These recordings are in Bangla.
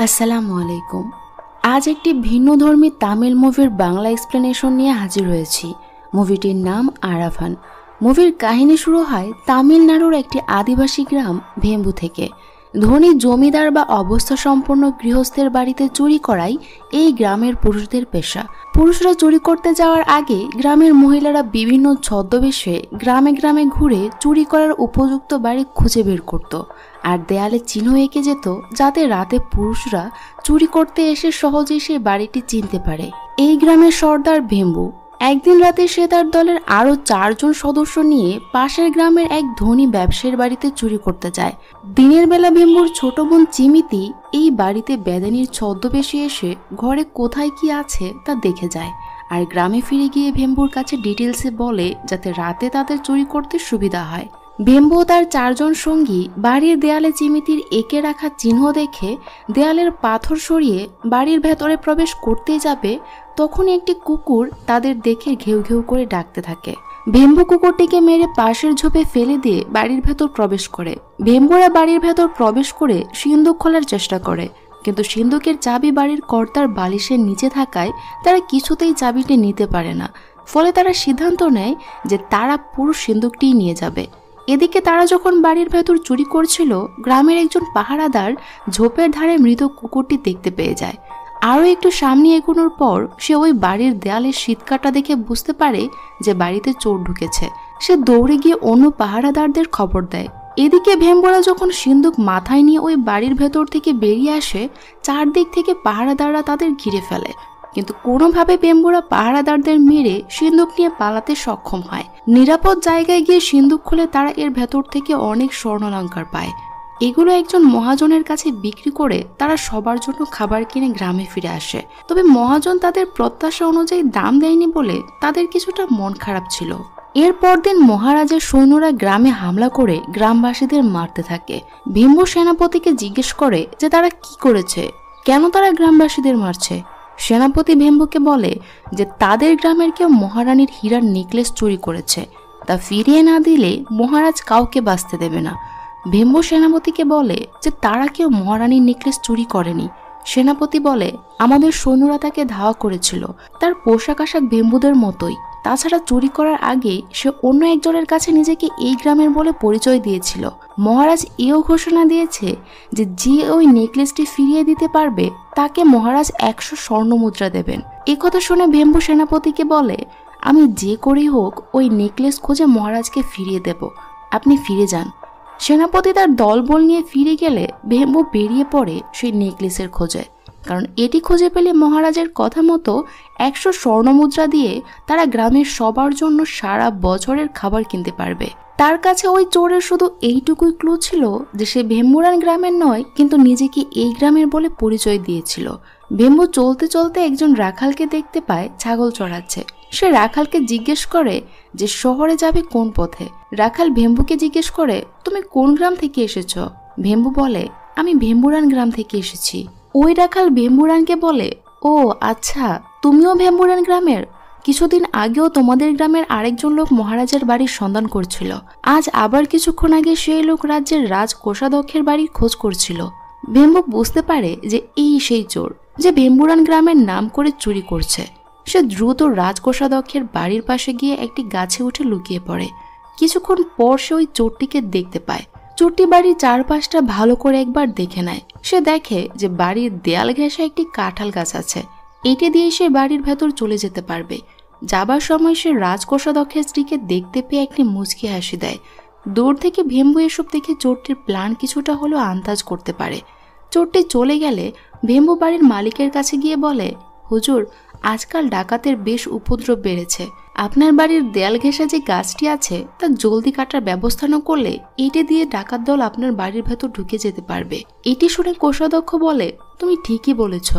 আসসালামু আলাইকুম। আজ একটি ভিন্নধর্মী তামিল মুভির বাংলা এক্সপ্লেনেশন নিয়ে হাজির হয়েছি। মুভিটির নাম আরাভান। মুভির কাহিনী শুরু হয় তামিলনাড়ুর একটি আদিবাসী গ্রাম ভেম্বু থেকে। ধনী জমিদার বা অবস্থা সম্পন্ন গৃহস্থের বাড়িতে চুরি করাই এই গ্রামের পুরুষদের পেশা। পুরুষরা চুরি করতে যাওয়ার আগে গ্রামের মহিলারা বিভিন্ন ছদ্মবেশে গ্রামে গ্রামে ঘুরে চুরি করার উপযুক্ত বাড়ি খুঁজে বের করত আর দেয়ালে চিহ্ন এঁকে যেত, যাতে রাতে পুরুষরা চুরি করতে এসে সহজেই সেই বাড়িটি চিনতে পারে। এই গ্রামের সর্দার ভেম্বু একদিন রাতে সে তার দলের আরো 4 জন সদস্য নিয়ে পাশের গ্রামের এক ধনী ব্যবসায়ীর বাড়িতে চুরি করতে যায়। দিনের বেলা ভেম্বুর ছোট বোন চিমিতি এই বাড়িতে বেদানির ছদ্মবেশে এসে ঘরে কোথায় কি আছে তা দেখে যায় আর গ্রামে ফিরে গিয়ে ভেম্বুর কাছে ডিটেলসে বলে, যাতে রাতে তাদের চুরি করতে সুবিধা হয়। ভেম্বু তার 4 জন সঙ্গী বাড়ির দেয়ালে চিমিতির এঁকে রাখা চিহ্ন দেখে দেয়ালের পাথর সরিয়ে বাড়ির ভেতরে প্রবেশ করতেই যাবে, তখন একটি কুকুর তাদের দেখে ঘেউ ঘেউ করে ডাকতে থাকে। ভেম্বু কুকুরটিকে মেরে পাশের ঝোপে ফেলে দিয়ে বাড়ির ভেতর প্রবেশ করে। ভেম্বুরা বাড়ির ভেতর প্রবেশ করে সিন্দুক খোলার চেষ্টা করে, কিন্তু সিন্দুকের চাবি বাড়ির কর্তার বালিশের নিচে থাকায় তারা কিছুতেই চাবিটি নিতে পারে না। ফলে তারা সিদ্ধান্ত নেয় যে তারা পুরো সিন্দুকটিই নিয়ে যাবে। এদিকে তারা যখন বাড়ির ভেতর চুরি করছিল, গ্রামের একজন পাহারাদার ঝোপের ধারে মৃত কুকুরটি দেখতে পেয়ে যায়। আরও একটু সামনে এগোনোর পর সে ওই বাড়ির দেয়ালের শীতকাটা দেখে বুঝতে পারে যে বাড়িতে চোর ঢুকেছে। সে দৌড়ে গিয়ে অন্য পাহারাদারদের খবর দেয়। এদিকে ভেম্বুরা যখন সিন্দুক মাথায় নিয়ে ওই বাড়ির ভেতর থেকে বেরিয়ে আসে, চারদিক থেকে পাহারাদাররা তাদের ঘিরে ফেলে, কিন্তু কোনোভাবে ভেম্বুরা পাহারাদারদের মেরে সিন্দুক নিয়ে পালাতে সক্ষম হয়। নিরাপদ জায়গায় গিয়ে সিন্দুক খুলে তারা এর ভেতর থেকে অনেক স্বর্ণালঙ্কার পায়। এগুলো একজন মহাজনের কাছে বিক্রি করে তারা সবার জন্য খাবার কিনে গ্রামে ফিরে আসে। তবে মহাজন তাদের প্রত্যাশা অনুযায়ী দাম দেয়নি বলে তাদের কিছুটা মন খারাপ ছিল। এরপর দিন মহারাজের সৈন্যরা গ্রামে হামলা করে গ্রামবাসীদের মারতে থাকে। ভেম্বু সেনাপতিকে জিজ্ঞেস করে যে তারা কি করেছে, কেন তারা গ্রামবাসীদের মারছে। সেনাপতি ভেম্বুকে বলে যে তাদের গ্রামের কেউ মহারানীর হীরার নেকলেস চুরি করেছে, তা ফিরিয়ে না দিলে মহারাজ কাউকে বাঁচতে দেবে না। ভেম্বু সেনাপতিকে বলে যে তারা কেউ মহারানীর নেকলেস চুরি করেনি। সেনাপতি বলে আমাদের সৈন্যরা তাকে ধাওয়া করেছিল, তার পোশাক আশাক ভেম্বুদের মতোই। তাছাড়া চুরি করার আগে সে অন্য একজনের কাছে নিজেকে এই গ্রামের বলে পরিচয় দিয়েছিল। মহারাজ এও ঘোষণা দিয়েছে যে যে ওই নেকলেসটি ফিরিয়ে দিতে পারবে তাকে মহারাজ 100 স্বর্ণ মুদ্রা দেবেন। একথা শুনে ভেম্বু সেনাপতিকে বলে আমি যে করেই হোক ওই নেকলেস খুঁজে মহারাজকে ফিরিয়ে দেব, আপনি ফিরে যান। সেনাপতি তার দলবল নিয়ে ফিরে গেলে ভেম্বু বেরিয়ে পড়ে সেই নেকলেসের খোঁজে, কারণ এটি খুঁজে পেলে মহারাজের কথা মতো 100 স্বর্ণমুদ্রা দিয়ে তারা গ্রামের সবার জন্য সারা বছরের খাবার কিনতে পারবে। তার কাছে ওই চোরের শুধু এইটুকুই ক্লু ছিল যে সে ভেম্বুরান গ্রামের নয়, কিন্তু নিজেকে এই গ্রামের বলে পরিচয় দিয়েছিল। ভেম্বু চলতে চলতে একজন রাখালকে দেখতে পায় ছাগল চড়াচ্ছে। সে রাখালকে জিজ্ঞেস করে যে শহরে যাবে কোন পথে। রাখাল ভেম্বুকে জিজ্ঞেস করে তুমি কোন গ্রাম থেকে এসেছ। ভেম্বু বলে আমি ভেম্বুরান গ্রাম থেকে এসেছি। ওই রাখাল ভেম্বুরানকে বলে ও আচ্ছা, তুমিও ভেম্বুরান গ্রামের। কিছুদিন আগেও তোমাদের গ্রামের আরেকজন লোক মহারাজের বাড়ির সন্ধান করছিল। আজ আবার কিছুক্ষণ আগে সেই লোক রাজ্যের রাজকোষাধ্যক্ষের বাড়ির খোঁজ করছিল। ভেম্বু বুঝতে পারে যে এই সেই চোর যে ভেম্বুরান গ্রামের নাম করে চুরি করছে। সে দ্রুত রাজকোষাধ্যক্ষের বাড়ির পাশে গিয়ে একটি গাছে উঠে লুকিয়ে পড়ে। কিছুক্ষণ পর সে ওই চোরটিকে দেখতে পায়। চোরটি বাড়ির চারপাশটা ভালো করে একবার দেখে নেয়। সে দেখে যে বাড়ির দেয়াল ঘেঁষে একটি কাঁঠাল গাছ আছে। এটি দিয়ে সে বাড়ির ভেতর চলে যেতে পারবে। যাবার সময় সে রাজকোষাধ্যক্ষের স্ত্রীকে দেখতে পেয়ে একটি মুচকি হাসি দেয়। দূর থেকে ভেম্বু এসব দেখে চোরটির প্ল্যান কিছুটা হলেও আন্দাজ করতে পারে। চোরটি চলে গেলে ভেম্বু বাড়ির মালিকের কাছে গিয়ে বলে হুজুর, আজকাল ডাকাতের বেশ উপদ্রব বেড়েছে। আপনার বাড়ির দেয়াল ঘেঁষা যে গাছটি আছে তা জলদি কাটার ব্যবস্থা না করলে এটি দিয়ে ডাকাত দল আপনার বাড়ির ভেতর ঢুকে যেতে পারবে। এটি শুনে কোষাধ্যক্ষ বলে তুমি ঠিকই বলেছ,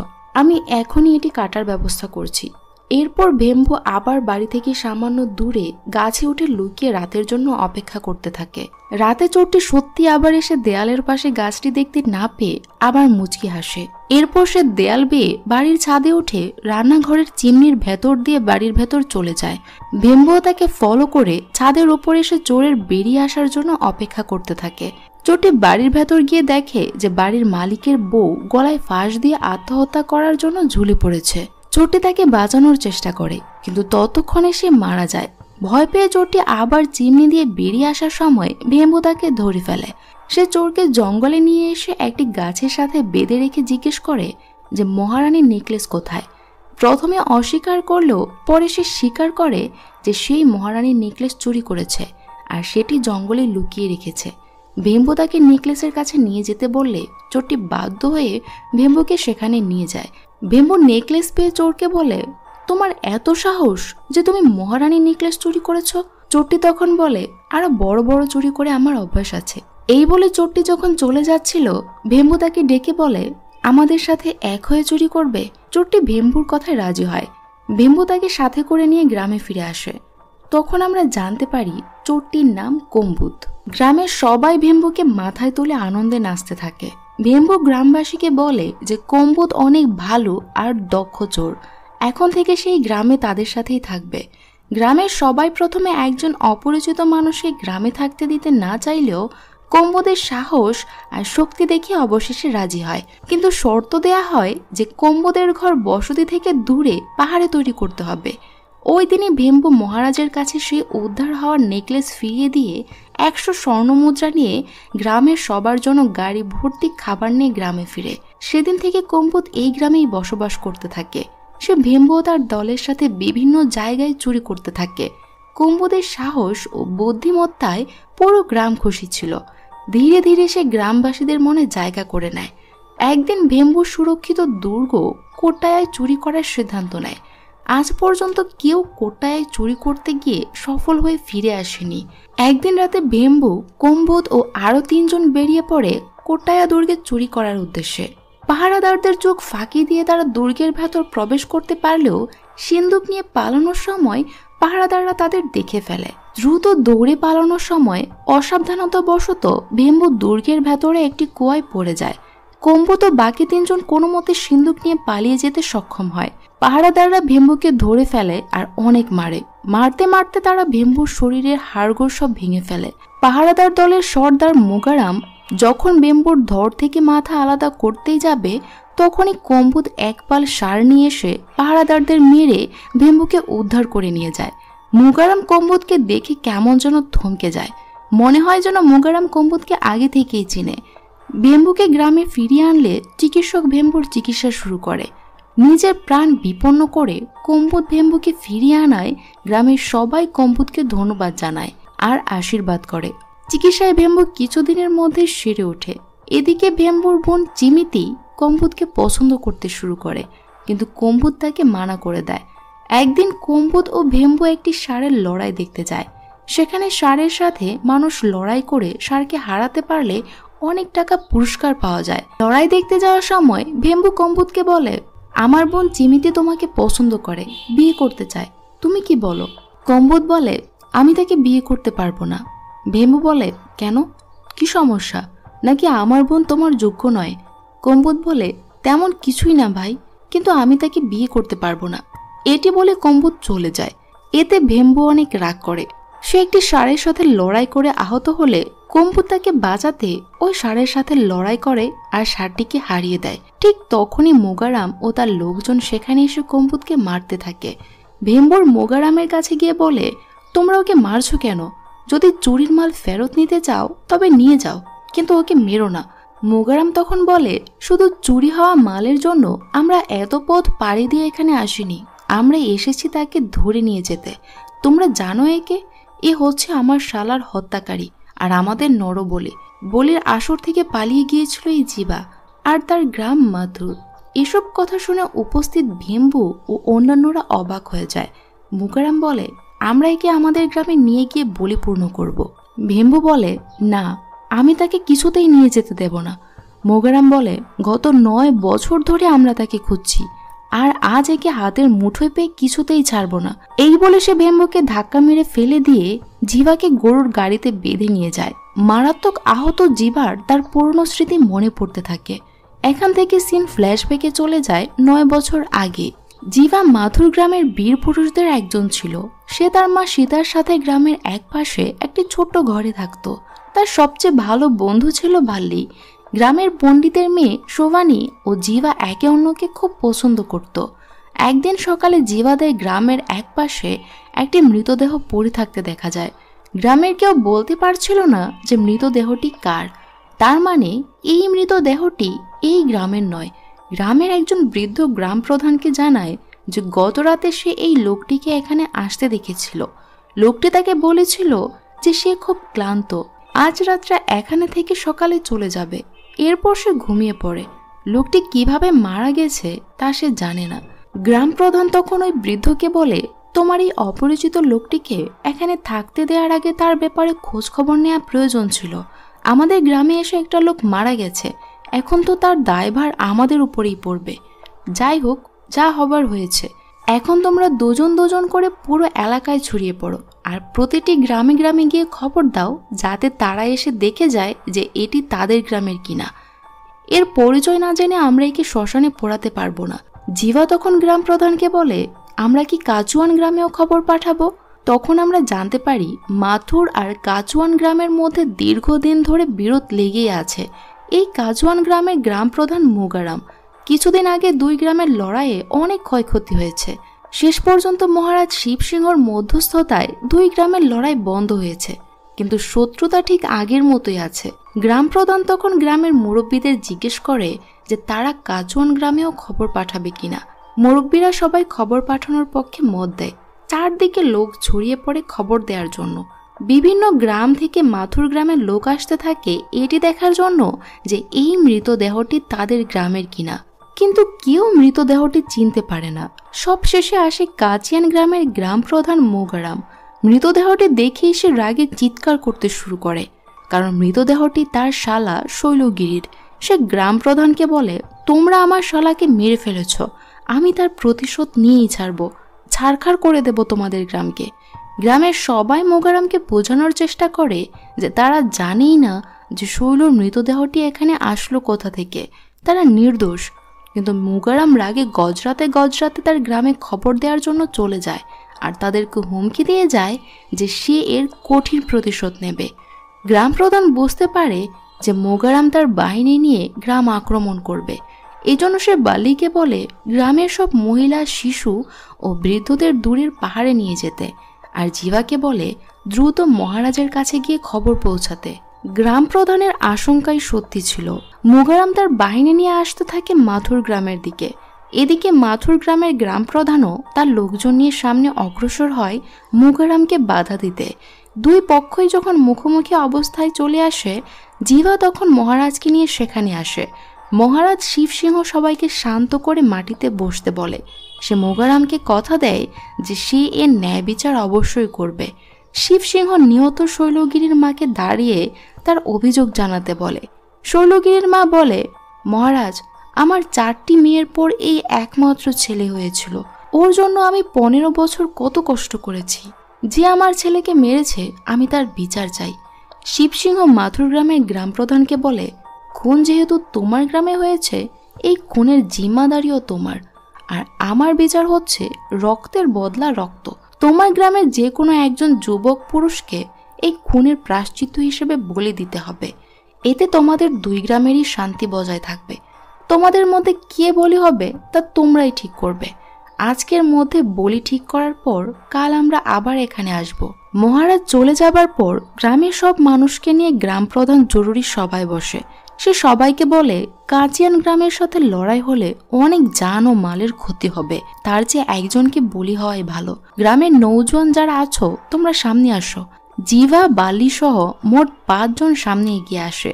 আমি এখনই এটি কাটার ব্যবস্থা করছি। এরপর ভেম্বু আবার বাড়ি থেকে সামান্য দূরে গাছে উঠে লুকিয়ে রাতের জন্য অপেক্ষা করতে থাকে। রাতে চোরটি সত্যি আবার এসে দেয়ালের পাশে গাছটি দেখতে না পেয়ে আবার মুচকি হাসে। এরপর সে দেয়াল বেয়ে বাড়ির ছাদে উঠে রান্নাঘরের চিমনির ভেতর দিয়ে বাড়ির ভেতর চলে যায়। ভেম্বু তাকে ফলো করে ছাদের উপর এসে চোরের বেরিয়ে আসার জন্য অপেক্ষা করতে থাকে। চোরটি বাড়ির ভেতর গিয়ে দেখে যে বাড়ির মালিকের বউ গলায় ফাঁস দিয়ে আত্মহত্যা করার জন্য ঝুলে পড়েছে। চোরটি তাকে বাঁচানোর চেষ্টা করে, কিন্তু ততক্ষণে সে মারা যায়। ভয় পেয়ে চোরটি আবার চিমনি দিয়ে বেরিয়ে আসার সময় ভেম্বু তাকে ধরে ফেলে। সে চোরকে জঙ্গলে নিয়ে এসে একটি গাছের সাথে বেঁধে রেখে জিজ্ঞেস করে যে মহারানীর নেকলেস কোথায়। প্রথমে অস্বীকার করলেও পরে সে স্বীকার করে যে সেই মহারানীর নেকলেস চুরি করেছে আর সেটি জঙ্গলে লুকিয়ে রেখেছে। ভেম্বু তাকে নেকলেসের কাছে নিয়ে যেতে বললে চোরটি বাধ্য হয়ে ভেম্বুকে সেখানে নিয়ে যায়। ভেম্বু নেকলেস পেয়ে চোরকে বলে, তোমার এত সাহস যে তুমি মহারানীর নেকলেস চুরি করেছ? চোরটি তখন বলে, আরো বড় বড় চুরি করে আমার অভ্যাস আছে। এই বলে চোরটি যখন চলে যাচ্ছিল ভেম্বু তাকে ডেকে বলে, আমাদের সাথে এক হয়ে চুরি করবে? চোরটি ভেম্বুর কথায় রাজি হয়। ভেম্বু তাকে সাথে করে নিয়ে গ্রামে ফিরে আসে। তখন আমরা জানতে পারি চোরটির নাম কম্বুদ। গ্রামের সবাই ভেম্বুকে মাথায় তুলে আনন্দে নাচতে থাকে। ভেম্বু গ্রামবাসীকে বলে যে কম্বুদ অনেক ভালো আর দক্ষ চোর, এখন থেকে সেই গ্রামে তাদের সাথেই থাকবে। গ্রামের সবাই প্রথমে একজন অপরিচিত মানুষকে গ্রামে থাকতে দিতে না চাইলেও কম্বুদের সাহস আর শক্তি দেখে অবশেষে রাজি হয়, কিন্তু শর্ত দেয়া হয় যে কম্বুদের ঘর বসতি থেকে দূরে পাহাড়ে তৈরি করতে হবে। ওই দিনই ভেম্বু মহারাজের কাছে সেই উদ্ধার হওয়ার নেকলেস ফিরিয়ে দিয়ে 100 স্বর্ণমুদ্রা নিয়ে গ্রামের সবার জন্য গাড়ি ভর্তি খাবার নিয়ে গ্রামে ফিরে। সেদিন থেকে কম্বুদ এই গ্রামেই বসবাস করতে থাকে। সে ভেম্বু ও তার দলের সাথে বিভিন্ন জায়গায় চুরি করতে থাকে। কম্বুদের সাহস ও বুদ্ধিমত্তায় পুরো গ্রাম খুশি ছিল। ধীরে ধীরে সে গ্রামবাসীদের মনে জায়গা করে নেয়। একদিন ভেম্বু সুরক্ষিত দুর্গ কোট্টায়ায় চুরি করার সিদ্ধান্ত নেয়। আজ পর্যন্ত কেউ কোট্টায়ায় চুরি করতে গিয়ে সফল হয়ে ফিরে আসেনি। একদিন রাতে ভেম্বু, কম্বুদ ও আরো 3 জন বেরিয়ে পড়ে কোট্টায়া দুর্গে চুরি করার উদ্দেশ্যে। পাহারাদারদের চোখ ফাঁকি দিয়ে তারা দুর্গের ভেতর প্রবেশ করতে পারলেও সিন্দুক নিয়ে পালানোর সময় পাহারাদাররা তাদের দেখে ফেলে। দ্রুত দৌড়ে পালানোর সময় অসাবধানতাবশত ভেম্বু দুর্গের ভেতরে একটি কুয়ায় পড়ে যায়। কম্বুদ ও বাকি 3 জন কোনো মতে সিন্দুক নিয়ে পালিয়ে যেতে সক্ষম হয়। পাহারাদাররা ভেম্বুকে ধরে ফেলে আর অনেক মারে। মারতে মারতে তারা ভেম্বুর শরীরের হাড়গোড় সব ভেঙে ফেলে। পাহারাদার দলের সর্দার মোগারাম যখন ভেম্বুর ধর থেকে মাথা আলাদা করতেই যাবে তখনই কম্বুদ এক পাল সার নিয়ে এসে পাহারাদারদের মেরে ভেম্বুকে উদ্ধার করে নিয়ে যায়। মোগারাম কম্বুদকে দেখে কেমন যেন থমকে যায়। মনে হয় যেন মোগারাম কম্বুদকে আগে থেকেই চিনে। ভেম্বুকে গ্রামে ফিরিয়ে আনলে চিকিৎসক ভেম্বুর চিকিৎসা শুরু করে। নিজের প্রাণ বিপন্ন করে কম্বুদ ভেম্বুকে ফিরিয়ে আনায় গ্রামের সবাই কম্বুদকে ধন্যবাদ জানায় আর আশীর্বাদ করে। চিকিৎসায় ভেম্বু কিছুদিনের মধ্যে সেরে ওঠে। এদিকে ভেম্বুর বোন চিমিতি কম্বুদকে পছন্দ করতে শুরু করে, কিন্তু কম্বুদ তাকে মানা করে দেয়। একদিন কম্বুদ ও ভেম্বু একটি ষাঁড়ের লড়াই দেখতে যায়। সেখানে ষাঁড়ের সাথে মানুষ লড়াই করে ষাঁড়কে হারাতে পারলে অনেক টাকা পুরস্কার পাওয়া যায়। লড়াই দেখতে যাওয়ার সময় ভেম্বু কম্বুদকে বলে, আমার বোন চিমিতি তোমাকে পছন্দ করে, বিয়ে করতে চায়, তুমি কি বলো? কম্বুদ বলে, আমি তাকে বিয়ে করতে পারবো না। ভেম্বু বলে, কেন, কি সমস্যা, নাকি আমার বোন তোমার যোগ্য নয়? কম্বুদ বলে, তেমন কিছুই না ভাই, কিন্তু আমি তাকে বিয়ে করতে পারবো না। এটি বলে কম্বুদ চলে যায়। এতে ভেম্বু অনেক রাগ করে। সে একটি ষাঁড়ের সাথে লড়াই করে আহত হলে কম্বুদ তাকে বাঁচাতে ওই ষাঁড়ের সাথে লড়াই করে আর ষাঁড়টিকে হারিয়ে দেয়। ঠিক তখনই মোগারাম ও তার লোকজন সেখানে এসে কম্বুদকে মারতে থাকে। ভেম্বুর মোগারামের কাছে গিয়ে বলে, তোমরা ওকে মারছো কেন? যদি চুরির মাল ফেরত নিতে চাও তবে নিয়ে যাও, কিন্তু ওকে মেরো না। মোগারাম তখন বলে, শুধু চুরি হওয়া মালের জন্য আমরা এত পথ পাড়ি দিয়ে এখানে আসিনি, আমরা এসেছি তাকে ধরে নিয়ে যেতে। তোমরা জানো একে? এ হচ্ছে আমার শালার হত্যাকারী আর আমাদের নরবলি। বলির আসর থেকে পালিয়ে গিয়েছিল এই জীবা আর তার গ্রাম মাথুর। এসব কথা শুনে উপস্থিত ভেম্বু ও অন্যান্যরা অবাক হয়ে যায়। মোগারাম বলে, আমরা একে আমাদের গ্রামে নিয়ে গিয়ে বলি পূর্ণ করব। ভেম্বু বলে, না, আমি তাকে কিছুতেই নিয়ে যেতে দেব না। মোগারাম বলে, গত 9 বছর ধরে আমরা তাকে খুঁজছি, আর আজ একে হাতের মুঠোয় পেয়ে কিছুতেই ছাড়বো না। এই বলে সে ভেম্বুকে ধাক্কা মেরে ফেলে দিয়ে জিভাকে গরুর গাড়িতে বেঁধে নিয়ে যায়। মারাত্মক আহত জিভার তার পুরনো স্মৃতি মনে পড়তে থাকে। এখান থেকে সিন ফ্ল্যাশব্যাকে চলে যায় 9 বছর আগে। জিভা মাথুর গ্রামের বীর পুরুষদের একজন ছিল। সে তার মা সীতার সাথে গ্রামের এক পাশে একটি ছোট্ট ঘরে থাকত। তার সবচেয়ে ভালো বন্ধু ছিল বাল্লি। গ্রামের পণ্ডিতের মেয়ে শোভানী ও জিভা একে অন্যকে খুব পছন্দ করত। একদিন সকালে জিভাদের গ্রামের একপাশে একটি মৃতদেহ পড়ে থাকতে দেখা যায়। গ্রামের কেউ বলতে পারছিল না যে মৃতদেহটি কার। তার মানে এই মৃতদেহটি এই গ্রামের নয়। গ্রামের একজন বৃদ্ধ গ্রাম প্রধানকে জানায় যে গত রাতে সে এই লোকটিকে এখানে আসতে দেখেছিল। লোকটি তাকে বলেছিল যে সে খুব ক্লান্ত, আজ রাত্রে এখানে থেকে সকালে চলে যাবে। এরপর সে ঘুমিয়ে পড়ে। লোকটি কিভাবে মারা গেছে তা সে জানে না। গ্রাম প্রধান তখন ওই বৃদ্ধকে বলে, তোমার এই অপরিচিত লোকটিকে এখানে থাকতে দেওয়ার আগে তার ব্যাপারে খোঁজ খবর নেওয়া প্রয়োজন ছিল। আমাদের গ্রামে এসে একটা লোক মারা গেছে, এখন তো তার দায়ভার আমাদের উপরেই পড়বে। যাই হোক, যা হবার হয়েছে। এখন তোমরা দুজন দুজন করে পুরো এলাকায় ছড়িয়ে পড়ো আর প্রতিটি গ্রামে গ্রামে গিয়ে খবর দাও, যাতে তারা এসে দেখে যায় যে এটি তাদের গ্রামের কিনা। এর পরিচয় না জেনে আমরা একে শ্মশানে পোড়াতে পারবো না। জিভা তখন গ্রাম প্রধানকে বলে, আমরা কি কাচুয়ান গ্রামেও খবর পাঠাবো? তখন আমরা জানতে পারি মাথুর আর কাচুয়ান গ্রামের মধ্যে দীর্ঘদিন ধরে বিরোধ লেগেই আছে। এই কাচুয়ান গ্রামের গ্রাম প্রধান মুগারাম। কিছুদিন আগে দুই গ্রামের লড়াইয়ে অনেক ক্ষয়ক্ষতি হয়েছে। শেষ পর্যন্ত মহারাজ শিবসিংহর মধ্যস্থতায় দুই গ্রামের লড়াই বন্ধ হয়েছে, কিন্তু শত্রুতা ঠিক আগের মতোই আছে। গ্রাম প্রধান তখন গ্রামের মুরব্বীদের জিজ্ঞেস করে যে তারা কাচুয়ান গ্রামেও খবর পাঠাবে কিনা। মুরব্বীরা সবাই খবর পাঠানোর পক্ষে মত দেয়। চারদিকে লোক ছড়িয়ে পড়ে খবর দেওয়ার জন্য। বিভিন্ন গ্রাম থেকে মাথুর গ্রামের লোক আসতে থাকে এটি দেখার জন্য যে এই মৃতদেহটি তাদের গ্রামের কিনা। কিন্তু কেউ মৃতদেহটি চিনতে পারে না। সবশেষে আসে কাচিয়ান গ্রামের গ্রাম প্রধান মোগারাম। মৃতদেহটি দেখে সে রাগে চিৎকার করতে শুরু করে, কারণ মৃতদেহটি তার শালা শৈলগিরির। সে গ্রাম প্রধানকে বলে, তোমরা আমার শালাকে মেরে ফেলেছ, আমি তার প্রতিশোধ নিয়েই ছাড়ব, ছাড়খাড় করে দেব তোমাদের গ্রামকে। গ্রামের সবাই মোগারামকে বোঝানোর চেষ্টা করে যে তারা জানেই না যে শৈলর মৃতদেহটি এখানে আসলো কোথা থেকে, তারা নির্দোষ। কিন্তু মোগারাম রাগে গজরাতে গজরাতে তার গ্রামে খবর দেওয়ার জন্য চলে যায় আর তাদেরকে হুমকি দিয়ে যায় যে সে এর কঠিন প্রতিশোধ নেবে। গ্রাম প্রধান বুঝতে পারে যে মোগারাম তার বাহিনী নিয়ে গ্রাম আক্রমণ করবে। এজন্য সে বালিকে বলে গ্রামের সব মহিলা, শিশু ও বৃদ্ধদের দূরের পাহাড়ে নিয়ে যেতে, আর জিভাকে বলে দ্রুত মহারাজের কাছে গিয়ে খবর পৌঁছাতে। গ্রাম প্রধানের আশঙ্কাই সত্যি ছিল। মোগারাম তার বাহিনী নিয়ে আসতে থাকে মাথুর গ্রামের দিকে। এদিকে মাথুর গ্রামের গ্রাম প্রধানও তার লোকজন নিয়ে সামনে অগ্রসর হয় মোগারামকে বাধা দিতে। দুই পক্ষই যখন মুখোমুখি অবস্থায় চলে আসে, জিভা তখন মহারাজকে নিয়ে সেখানে আসে। মহারাজ শিবসিংহ সবাইকে শান্ত করে মাটিতে বসতে বলে। সে মোগারামকে কথা দেয় যে সে এর ন্যায় বিচার অবশ্যই করবে। শিবসিংহ নিহত শৈলগিরির মাকে দাঁড়িয়ে তার অভিযোগ জানাতে বলে। শৈলগিরির মা বলে, মহারাজ, আমার 4টি মেয়ের পর এই একমাত্র ছেলে হয়েছিল। ওর জন্য আমি 15 বছর কত কষ্ট করেছি। যে আমার ছেলেকে মেরেছে আমি তার বিচার চাই। শিবসিংহ মাথুর গ্রামের গ্রাম প্রধানকে বলে, খুন যেহেতু তোমার গ্রামে হয়েছে, এই খুনের জিম্মাদারিও তোমার, আর আমার বিচার হচ্ছে রক্তের বদলা রক্ত। তোমার গ্রামের যে কোনো একজন যুবক পুরুষকে এই খুনের প্রায়শ্চিত্ত হিসেবে বলি দিতে হবে। এতে তোমাদের দুই গ্রামেরই শান্তি বজায় থাকবে। তোমাদের মধ্যে কে বলি হবে তা তোমরাই ঠিক করবে। আজকের মধ্যে বলি ঠিক করার পর কাল আমরা আবার এখানে আসব। মহারাজ চলে যাবার পর গ্রামের সব মানুষকে নিয়ে গ্রাম প্রধান জরুরি সভায় বসে। সে সবাইকে বলে, কাচিয়ান গ্রামের সাথে লড়াই হলে অনেক জান ও মালের ক্ষতি হবে, তার চেয়ে একজনকে বলি হওয়াই ভালো। গ্রামের নৌজওয়ান যারা আছো তোমরা সামনে আসো। জিভা, বালি সহ মোট 5 জন সামনে এগিয়ে আসে।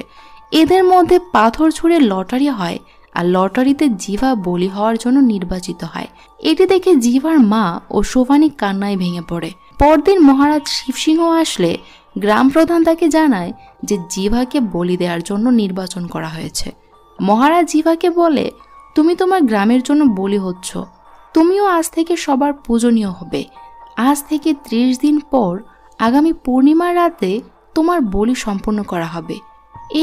এদের মধ্যে পাথর ছুঁড়ে লটারি হয়, আর লটারিতে জিভা বলি হওয়ার জন্য নির্বাচিত হয়। এটি দেখে জিভার মা ও শোভানী কান্নায় ভেঙে পড়ে। পরদিন মহারাজ শিবসিংহ আসলে গ্রাম প্রধান তাকে জানায় যে জিভাকে বলি দেওয়ার জন্য নির্বাচন করা হয়েছে। মহারাজ জিভাকে বলে, তুমি তোমার গ্রামের জন্য বলি হচ্ছ, তুমিও আজ থেকে সবার পূজনীয় হবে। আজ থেকে 30 দিন পর আগামী পূর্ণিমার রাতে তোমার বলি সম্পন্ন করা হবে।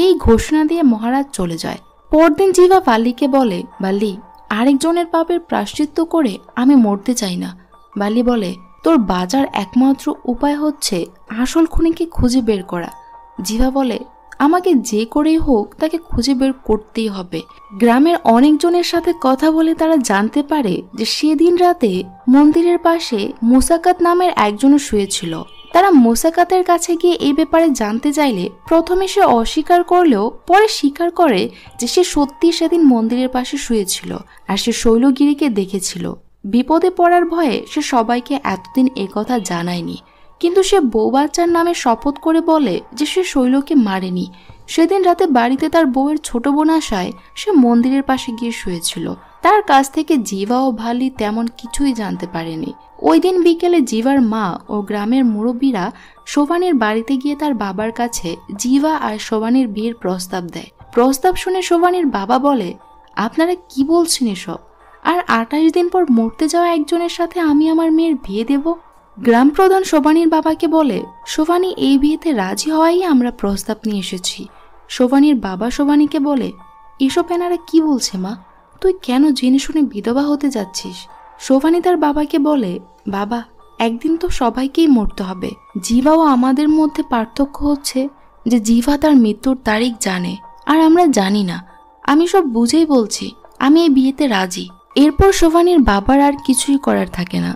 এই ঘোষণা দিয়ে মহারাজ চলে যায়। পরদিন জিভা বালিকে বলে, বালি, আরেকজনের পাপের প্রায়শ্চিত্ত করে আমি মরতে চাই না। বালি বলে, তোর বাঁচার একমাত্র উপায় হচ্ছে আসল খুনিকে খুঁজে বের করা। জিভা বলে, আমাকে যে করেই হোক তাকে খুঁজে বের করতেই হবে। গ্রামের অনেকজনের সাথে কথা বলে তারা জানতে পারে যে সেদিন রাতে মন্দিরের পাশে মুসাকাত নামের একজনও শুয়েছিল। তারা মুসাকাতের কাছে গিয়ে এই ব্যাপারে জানতে চাইলে প্রথমে সে অস্বীকার করলেও পরে স্বীকার করে যে সে সত্যি সেদিন মন্দিরের পাশে শুয়েছিল আর সে শৈলগিরিকে দেখেছিল। বিপদে পড়ার ভয়ে সে সবাইকে এতদিন একথা জানায়নি, কিন্তু সে বউ বাচ্চার নামে শপথ করে বলে যে সে শৈলকে মারেনি। সেদিন রাতে বাড়িতে তার বউয়ের ছোট বোন আসায় সে মন্দিরের পাশে গিয়ে শুয়েছিল। তার কাছ থেকে জিভা ও ভাল্লি তেমন কিছুই জানতে পারেনি। ওই দিন বিকেলে জিভার মা ও গ্রামের মুরব্বীরা শোভানির বাড়িতে গিয়ে তার বাবার কাছে জিভা আর শোভানির বিয়ের প্রস্তাব দেয়। প্রস্তাব শুনে শোভানির বাবা বলে, আপনারা কি বলছেন এসব? আর 28 দিন পর মরতে যাওয়া একজনের সাথে আমি আমার মেয়ের বিয়ে দেব? গ্রাম প্রধান শোভানির বাবাকে বলে, শোভানি এই বিয়েতে রাজি হওয়াই আমরা প্রস্তাব নিয়ে এসেছি। শোভানির বাবা শোভানিকে বলে, এসব এনারা কি বলছে মা? তুই কেন জেনে শুনে বিধবা হতে যাচ্ছিস? শোভানি তার বাবাকে বলে, বাবা, একদিন তো সবাইকেই মরতে হবে। জিভা ও আমাদের মধ্যে পার্থক্য হচ্ছে যে জিভা তার মৃত্যুর তারিখ জানে আর আমরা জানি না। আমি সব বুঝেই বলছি, আমি এই বিয়েতে রাজি। এরপর শোভানির বাবার আর কিছুই করার থাকে না।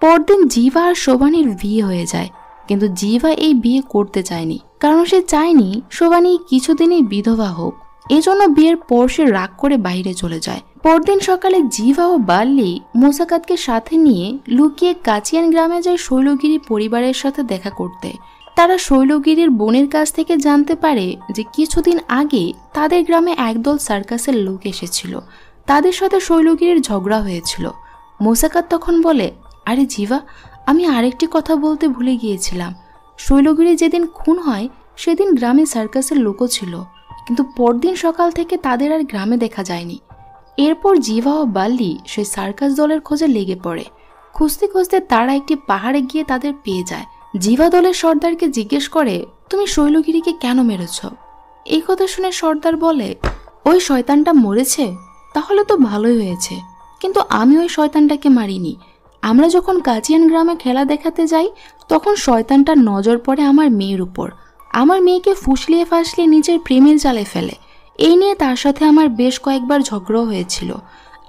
পরদিন জিভা আর শোভানির বিয়ে হয়ে যায়, কিন্তু জিভা এই বিয়ে করতে চায়নি, কারণ সে চায়নি শোভানি কিছুদিনই বিধবা হোক। এজন্য বিয়ের পর সে রাগ করে বাইরে চলে যায়। পরদিন সকালে জিভা ও বাল্লি মুসাকাতকে সাথে নিয়ে লুকিয়ে কাচিয়ান গ্রামে যায় শৈলগিরি পরিবারের সাথে দেখা করতে। তারা শৈলগিরির বোনের কাছ থেকে জানতে পারে যে কিছুদিন আগে তাদের গ্রামে একদল সার্কাসের লোক এসেছিল, তাদের সাথে শৈলগিরির ঝগড়া হয়েছিল। মুসাকাত তখন বলে, আরে জিভা, আমি আরেকটি কথা বলতে ভুলে গিয়েছিলাম। শৈলগিরি যেদিন খুন হয় সেদিন গ্রামে সার্কাসের লোকও ছিল, কিন্তু পরদিন সকাল থেকে তাদের আর গ্রামে দেখা যায়নি। এরপর জিভা ও বাল্লি সেই সার্কাস দলের খোঁজে লেগে পড়ে। খুঁজতে খুঁজতে তারা একটি পাহাড়ে গিয়ে তাদের পেয়ে যায়। জিভা দলের সর্দারকে জিজ্ঞেস করে, তুমি শৈলগিরিকে কেন মেরেছ? এই কথা শুনে সর্দার বলে, ওই শয়তানটা মরেছে, তাহলে তো ভালোই হয়েছে, কিন্তু আমি ওই শয়তানটাকে মারিনি। আমরা যখন কাচিয়ান গ্রামে খেলা দেখাতে যাই তখন শয়তানটার নজর পড়ে আমার মেয়ের উপর। আমার মেয়েকে ফুসলিয়ে ফাসলিয়ে নিজের প্রেমের জালে ফেলে। এই নিয়ে তার সাথে আমার বেশ কয়েকবার ঝগড়াও হয়েছিল।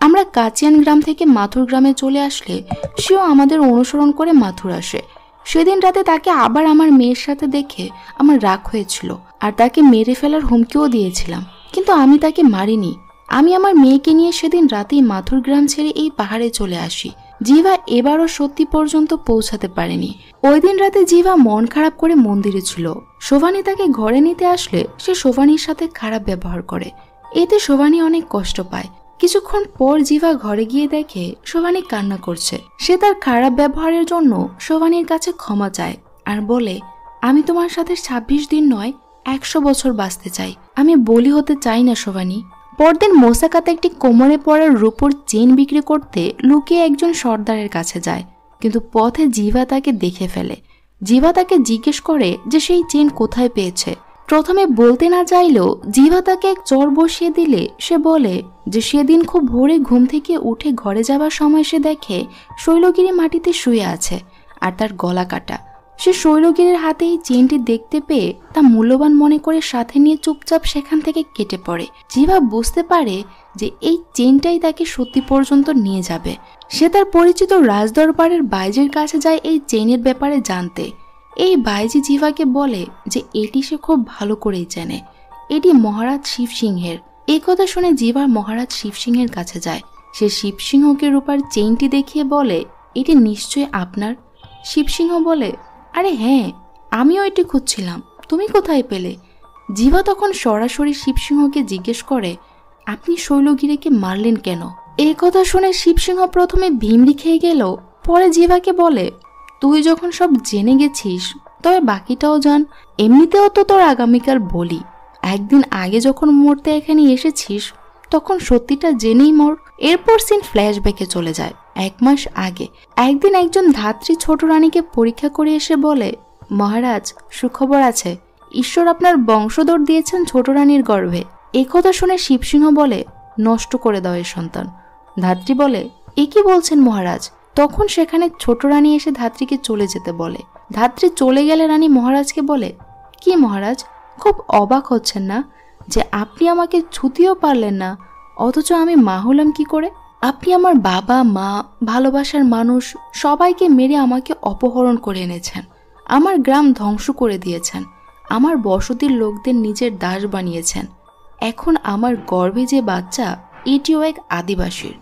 আমরা কাচিয়ান গ্রাম থেকে মাথুর গ্রামে চলে আসলে সেও আমাদের অনুসরণ করে মাথুর আসে। সেদিন রাতে তাকে আবার আমার মেয়ের সাথে দেখে আমার রাগ হয়েছিল আর তাকে মেরে ফেলার হুমকিও দিয়েছিলাম, কিন্তু আমি তাকে মারিনি। আমি আমার মেয়েকে নিয়ে সেদিন রাতেই মাথুর গ্রাম ছেড়ে এই পাহাড়ে চলে আসি। জিভা এবারও সত্যি পর্যন্ত পৌঁছাতে পারেনি। ওই দিন রাতে জিভা মন খারাপ করে মন্দিরে ছিল। শোভানি তাকে ঘরে নিতে আসলে সে শোভানির সাথে খারাপ ব্যবহার করে। এতে শোভানি অনেক কষ্ট পায়। কিছুক্ষণ পর জিভা ঘরে গিয়ে দেখে শোভানি কান্না করছে। সে তার খারাপ ব্যবহারের জন্য শোভানির কাছে ক্ষমা চায় আর বলে, আমি তোমার সাথে 26 দিন নয় 100 বছর বাঁচতে চাই। আমি বলি হতে চাই না শোভানি। পরদিন মোসাকাত একটি কোমরে পড়ার রূপোর চেন বিক্রি করতে লুকিয়ে একজন সর্দারের কাছে যায়, কিন্তু পথে জিভা তাকে দেখে ফেলে। জিভা তাকে জিজ্ঞেস করে যে সেই চেন কোথায় পেয়েছে। প্রথমে বলতে না চাইলেও জিভা তাকে এক চর বসিয়ে দিলে সে বলে যে সেদিন খুব ভোরে ঘুম থেকে উঠে ঘরে যাবার সময় সে দেখে শৈলগিরি মাটিতে শুয়ে আছে আর তার গলা কাটা। সে শৈলগিরির হাতে এই চেনটি দেখতে পেয়ে তা মূল্যবান মনে করে সাথে নিয়ে চুপচাপ সেখান থেকে কেটে পড়ে। জিভা বুঝতে পারে যে এই চেনটাই তাকে সত্যি পর্যন্ত নিয়ে যাবে। সে তার পরিচিত রাজদরবারের বাইজির কাছে যায় এই চেনের ব্যাপারে জানতে। এই বাইজি জিভাকে বলে যে এটি সে খুব ভালো করেই জানে, এটি মহারাজ শিবসিংহের। এই কথা শুনে জিভা মহারাজ শিবসিংহের কাছে যায়। সে শিবসিংহকে রূপার চেনটি দেখিয়ে বলে, এটি নিশ্চয়ই আপনার। শিবসিংহ বলে, আরে হ্যাঁ, আমিও এটি খুঁজছিলাম, তুমি কোথায় পেলে? জিভা তখন সরাসরি শিবসিংহকে জিজ্ঞেস করে, আপনি শৈলগিরিকে মারলেন কেন? এই কথা শুনে শিবসিংহ প্রথমে ভিমড়ি খেয়ে গেল, পরে জিভাকে বলে, তুই যখন সব জেনে গেছিস তবে বাকিটাও জান। এমনিতেও তো তোর আগামীকাল বলি, একদিন আগে যখন মরতে এখানে এসেছিস তখন সত্যিটা জেনেই মর। এরপর সিন ফ্ল্যাশব্যাকে চলে যায় 1 মাস আগে। একদিন একজন ধাত্রী ছোট রানীকে পরীক্ষা করে এসে বলে, মহারাজ, সুখবর আছে, ঈশ্বর আপনার বংশধর দিয়েছেন ছোট রানীর গর্ভে। এই কথা শুনে শিবসিংহ বলে, নষ্ট করে দাও এই সন্তান। ধাত্রী বলে, এ কি বলছেন মহারাজ? তখন সেখানে ছোট রানী এসে ধাত্রীকে চলে যেতে বলে। ধাত্রী চলে গেলে রানী মহারাজকে বলে, কি মহারাজ, খুব অবাক হচ্ছেন না যে আপনি আমাকে ছুঁতেও পারলেন না, অথচ আমি মা হলাম কি করে? আপনি আমার বাবা মা, ভালোবাসার মানুষ সবাইকে মেরে আমাকে অপহরণ করে এনেছেন, আমার গ্রাম ধ্বংস করে দিয়েছেন, আমার বসতির লোকদের নিজের দাস বানিয়েছেন। এখন আমার গর্ভে যে বাচ্চা, এটিও এক আদিবাসীর।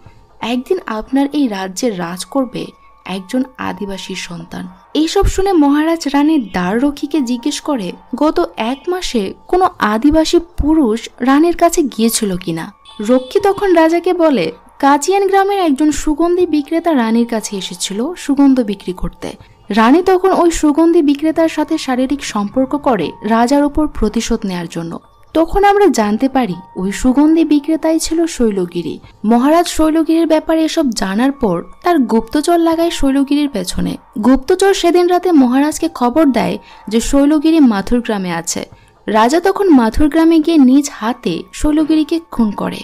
একদিন আপনার এই রাজ্যের রাজ করবে একজন আদিবাসীর সন্তান। এইসব শুনে মহারাজ রানীর দ্বাররক্ষীকে জিজ্ঞেস করে গত 1 মাসে কোনো আদিবাসী পুরুষ রানীর কাছে গিয়েছিল কিনা। রক্ষী তখন রাজাকে বলে, কাজিয়ান গ্রামের একজন সুগন্ধি বিক্রেতা রানীর কাছে এসেছিল সুগন্ধ বিক্রি করতে। রানী তখন ওই সুগন্ধি বিক্রেতার সাথে শারীরিক সম্পর্ক করে রাজার উপর প্রতিশোধ নেয়ার জন্য। তখন আমরা জানতে পারি ওই সুগন্ধি বিক্রেতাই ছিল শৈলগিরি। মহারাজ শৈলগিরির ব্যাপারে এসব জানার পর তার গুপ্তচর লাগায় শৈলগিরির পেছনে। গুপ্তচর সেদিন রাতে মহারাজকে খবর দেয় যে শৈলগিরি মাথুর গ্রামে আছে। রাজা তখন মাথুর গ্রামে গিয়ে নিজ হাতে শৈলগিরিকে খুন করে।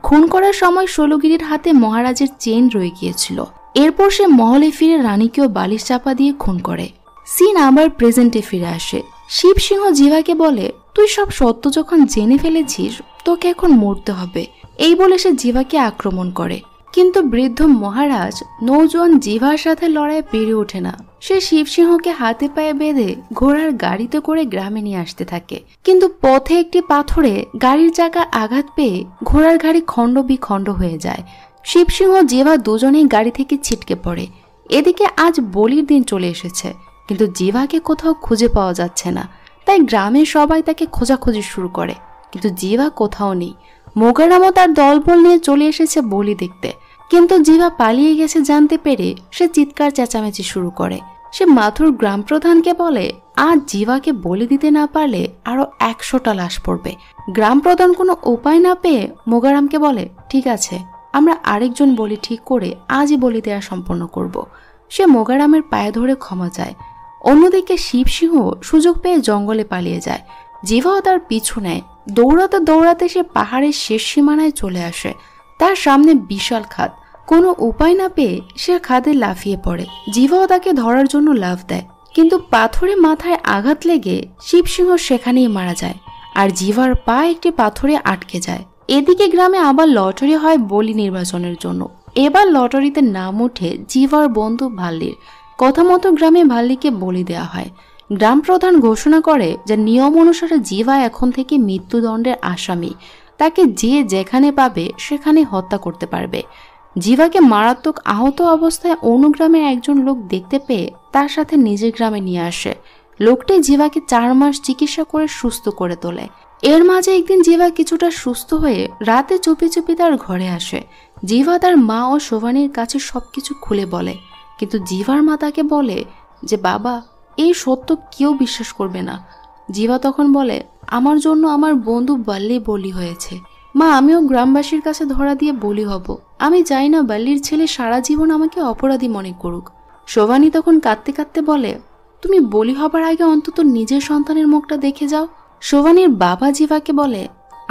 খুন করার সময় শৈলগিরির হাতে মহারাজের চেন রয়ে গিয়েছিল। এরপর সে মহলে ফিরে রানীকেও বালিশ চাপা দিয়ে খুন করে। সিন আবার প্রেজেন্টে ফিরে আসে। শিবসিংহ জিভাকে বলে, তুই সব সত্য যখন জেনে ফেলেছিস তোকে এখন মরতে হবে। এই বলে সে জিভাকে আক্রমণ করে, কিন্তু বৃদ্ধ মহারাজ নৌজোয়ান জিভার সাথে লড়াই পেরে ওঠে না। সে শিবসিংহকে হাতে পায়ে বেঁধে ঘোড়ার গাড়িতে করে গ্রামে নিয়ে আসতে থাকে, কিন্তু পথে একটি পাথরে গাড়ির চাকা আঘাত পেয়ে ঘোড়ার গাড়ি খণ্ড বিখণ্ড হয়ে যায়। শিবসিংহ জিভা দুজনেই গাড়ি থেকে ছিটকে পড়ে। এদিকে আজ বলির দিন চলে এসেছে, কিন্তু জিভাকে কোথাও খুঁজে পাওয়া যাচ্ছে না। তাই গ্রামের সবাই তাকে খোঁজাখুঁজি শুরু করে, কিন্তু জিভা কোথাও নেই। মোগারামও তার দলবল নিয়ে চলে এসেছে বলি দেখতে, কিন্তু জিভা পালিয়ে গেছে জানতে পেরে সে চিৎকার চেঁচামেচি শুরু করে। সে মাথুর গ্রাম প্রধানকে বলে, আজ জিভাকে বলি দিতে না পারলে আরো 100টা লাশ পড়বে। গ্রাম প্রধান কোনো উপায় না পেয়ে মোগারামকে বলে, ঠিক আছে, আমরা আরেকজন বলি ঠিক করে আজই বলি দেওয়া সম্পন্ন করব। সে মোগারামের পায়ে ধরে ক্ষমা চায়। অন্যদিকে শিবসিংহ সুযোগ পেয়ে জঙ্গলে পালিয়ে যায়। জিভাও তার পিছু নেয়। দৌড়াতে দৌড়াতে সে পাহাড়ের শেষ সীমানায় চলে আসে। তার সামনে বিশাল খাদ। কোনো উপায় না পেয়ে সে খাদে লাফিয়ে পড়ে। জিভাও তাকে ধরার জন্য লাফ দেয়, কিন্তু পাথরে মাথায় আঘাত লেগে শিবসিংহ সেখানেই মারা যায়, আর জিভার পা একটি পাথরে আটকে যায়। এদিকে গ্রামে আবার লটারি হয় বলি নির্বাচনের জন্য। এবার লটারিতে নাম ওঠে জিভার বন্ধু ভাল্লির। কথা মতো গ্রামে ভাল্লিকে বলি দেওয়া হয়। গ্রাম প্রধান ঘোষণা করে যে নিয়ম অনুসারে জিভা এখন থেকে মৃত্যুদণ্ডের আসামি। তাকে যে যেখানে পাবে সেখানে হত্যা করতে পারবে। জিভাকে মারাত্মক আহত অবস্থায় অন্য গ্রামের একজন লোক দেখতে পেয়ে তার সাথে নিজের গ্রামে নিয়ে আসে। লোকটি জিভাকে 4 মাস চিকিৎসা করে সুস্থ করে তোলে। এর মাঝে একদিন জিভা কিছুটা সুস্থ হয়ে রাতে চুপি চুপি তার ঘরে আসে। জিভা তার মা ও শোভানির কাছে সবকিছু খুলে বলে, কিন্তু জিভার মা তাকে বলে যে বাবা, এই সত্য কেউ বিশ্বাস করবে না। জিভা তখন বলে, আমার জন্য আমার বন্ধু বাল্লি বলি হয়েছে। মা, আমিও গ্রামবাসীর কাছে ধরা দিয়ে বলি হব। আমি চাই না বাল্লির ছেলে সারা জীবন আমাকে অপরাধী মনে করুক। শোভানি তখন কাঁদতে কাঁদতে বলে, তুমি বলি হবার আগে অন্তত নিজের সন্তানের মুখটা দেখে যাও। শোভানির বাবা জিভাকে বলে,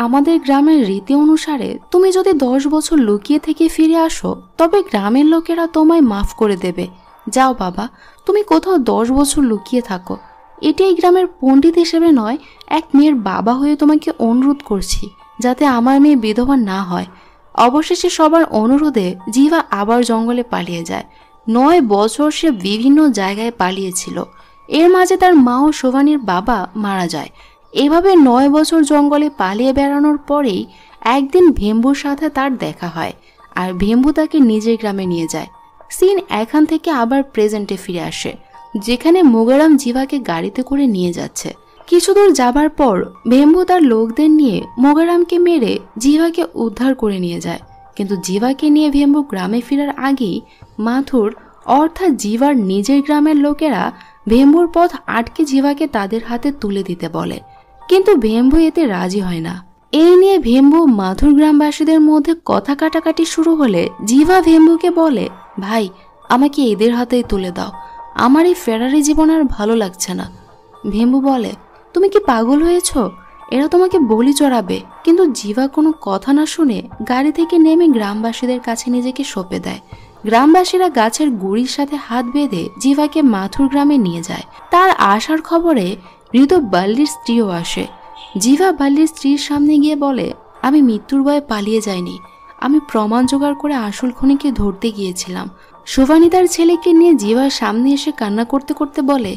আমাদের গ্রামের রীতি অনুসারে তুমি যদি 10 বছর লুকিয়ে থেকে ফিরে আসো তবে গ্রামের লোকেরা তোমায় মাফ করে দেবে। যাও বাবা, তুমি কোথাও 10 বছর লুকিয়ে থাকো। এটি এই গ্রামের পণ্ডিত হিসেবে নয়, এক মেয়ের বাবা হয়ে তোমাকে অনুরোধ করছি যাতে আমার মেয়ে বিধবা না হয়। অবশেষে সবার অনুরোধে জিভা আবার জঙ্গলে পালিয়ে যায়। 9 বছর সে বিভিন্ন জায়গায় পালিয়েছিল। এর মাঝে তার মা ও শোভানির বাবা মারা যায়। এভাবে 9 বছর জঙ্গলে পালিয়ে বেড়ানোর পরেই একদিন ভেম্বুর সাথে তার দেখা হয়, আর ভেম্বু তাকে নিজের গ্রামে নিয়ে যায়। সিন এখান থেকে আবার প্রেজেন্টে ফিরে আসে, যেখানে মোগারাম জিভাকে গাড়িতে করে নিয়ে যাচ্ছে। কিছু দূর যাবার পর ভেম্বু তার লোকদের নিয়ে মোগারামকে মেরে জিভাকে উদ্ধার করে নিয়ে যায়। কিন্তু জিভাকে নিয়ে ভেম্বু গ্রামে ফেরার আগেই মাথুর অর্থাৎ জিভার নিজের গ্রামের লোকেরা ভেম্বুর পথ আটকে জিভাকে তাদের হাতে তুলে দিতে বলে, কিন্তু ভেম্বু এতে রাজি হয় না। এই নিয়ে ভেম্বু মাথুর গ্রামবাসীদের মধ্যে কথা কাটাকাটি শুরু হলে জিভা ভেম্বুকে বলে, ভাই, আমাকে এদের হাতেই তুলে দাও, আমার এই ফেরারি জীবন আর ভালো লাগছে না। ভেম্বু বলে, তুমি কি পাগল হয়েছ? এরা তোমাকে বলি চড়াবে। কিন্তু জিভা কোনো কথা না শুনে গাড়ি থেকে নেমে গ্রামবাসীদের কাছে নিজেকে সঁপে দেয়। গ্রামবাসীরা গাছের গুড়ির সাথে হাত বেঁধে জিভাকে মাথুর গ্রামে নিয়ে যায়। তার আসার খবরে মৃত বাল্লির স্ত্রীও আসে। জিভা বাল্লির স্ত্রীর সামনে গিয়ে বলে, আমি মৃত্যুর ভয়ে পালিয়ে যাইনি, আমি প্রমাণ জোগাড় করে আসল খুনিকে ধরতে গিয়েছিলাম। শোভানি তার ছেলেকে নিয়ে জিভার সামনে এসে কান্না করতে করতে বলে,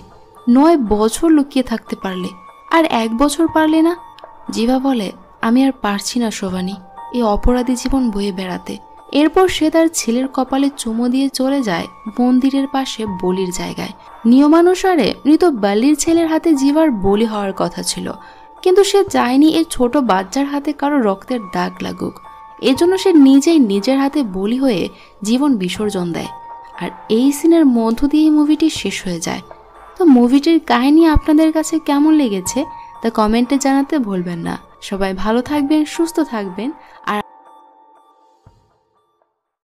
9 বছর লুকিয়ে থাকতে পারলে, আর 1 বছর পারলে না? জিভা বলে, আমি আর পারছি না শোভানি এই অপরাধী জীবন বয়ে বেড়াতে। এরপর সে তার ছেলের কপালে চুমো দিয়ে চলে যায় মন্দিরের পাশে বলির জায়গায়। নিয়মানুসারে মৃত বাল্লির ছেলের হাতে জিভার বলি হওয়ার কথা ছিল, কিন্তু সে চায়নি এই ছোট বাচ্চার হাতে কারো রক্তের দাগ লাগুক। এজন্য সে নিজেই নিজের হাতে বলি হয়ে জীবন বিসর্জন দেয়। আর এই সিনের মধ্য দিয়ে মুভিটি শেষ হয়ে যায়। তো মুভিটির কাহিনী আপনাদের কাছে কেমন লেগেছে তা কমেন্টে জানাতে ভুলবেন না। সবাই ভালো থাকবেন, সুস্থ থাকবেন। আর